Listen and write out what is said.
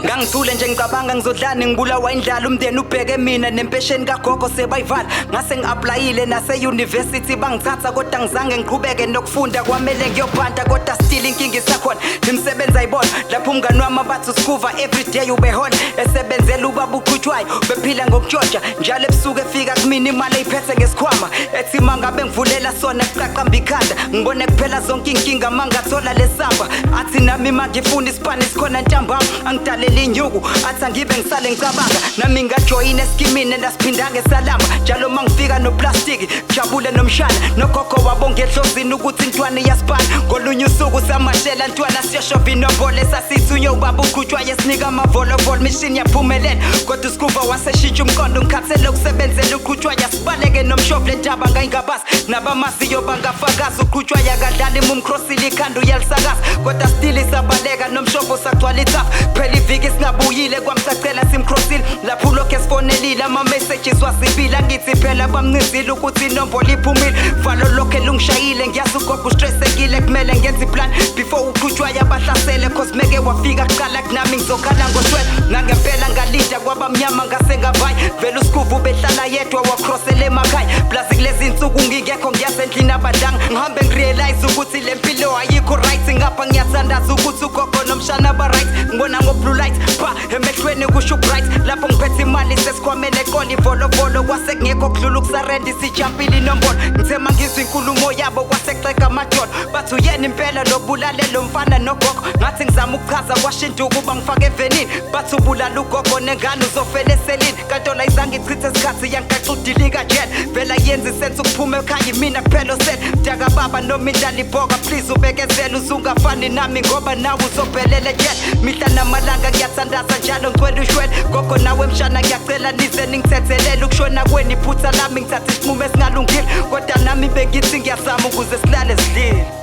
Ngangithule nje ngicabanga ngizodlani ngibulawa indlala umndeni ubheke mina nempesheni kagogo sebayivala ngase ngi-aplayile nase-university bangithatha kodwa ngizange ngiqhubeke nokufunda kwamele ngiyobhanta kodwa still inkinga isakhona imsebenzi ayibona lapho umngani wami abathi usikuva everyday ubehona esebenzela ubaba uqhutshwayo bephila ngokujojja njalo ebusuku efika kumina imali eyiphethe ngesikhwama ethi mangabe ngivulela sona kuqaqamba ikhanda ngibone kuphela zonke inkinga mangathola lesamba athi nami mangifuna isipani sikhona ntambama angidalela inyuku athi angibe ngisale ngicabanga nami ngajoyina eskimini ndasiphinda ngesalamba njalo mangifika noplastiki jabule nomshana nogogo wabo ngedlozini ukuthi intwana iyasipana ngolunye usuku samashela ntwana siyashova inombolo sasithunywe ubaba uqhutshwayo esinika amavolobolo machine yaphumelela kodwa usikuva waseshintsha umqondo ngikhathele ukusebenzela uqhutshwayo sibaleke nomshopho lentaba ngayingabazi nabamaziyo bangafakaza uqhutshwayo akadlala imumcrossile ikhanda uyalisakaza kodwa still isabaleka nomshopho sagcwala ithafa phela iviki singabuyile kwamsacela simcrossile lapho lokho esifonelile ama-messages wasibila ngithi phela bamncizile ukuthi inombolo iphumile valo lokho elungishayile ngiyazi ugogo ustressekile kumele ngenze iplan before uqhutshwayo abahlasele cause meke wafika kuqala kunami ngizokhala ngoswele nangempela ngalinda kwabamnyama ngase ngavayi vele usikuva ubehlala yedwa wakrossele emakhaya plazi kulezi nsuku ngingekho ngiyasendlini abadlanga ngihambe ngirealize ukuthi le mpilo ayikho right ngapha ngiyathandaza ukuthi ugogo nomshana ba-right ngibona ngo-blue light pha emehlweni kusho bright lapho ngiphethe imali sesikhwamele ekole ivolovolo kwase kungekho kudlula ukusarenda isijampile inombolo ngithe mangizwa inkulumo yabo kwasexeka amadolo bathi uyena impela nobulale lo mfana nogogo ngathi ngizama ukuchaza kwashintsha ukuba ngifake evenini bathi ubulala ugogo nengane uzofela eselini kantola izange ichithe isikhathi yangiqaxudilika jela vela yenza isense ukuphuma ekhaya imina kuphela osele mdaka baba noma indlala ibhoka please ubekezela uzungafani nami ngoba nawe uzophelele jela mihla namalanga ngiyathandaza njalo ngicwela ushwele gogo nawe mshana ngiyacela nize ningithethelele ukushona kweni iphutha lami ngithatha isinqumo esingalungile kodwa nami bengithi ngiyazama ukuze silale sidlile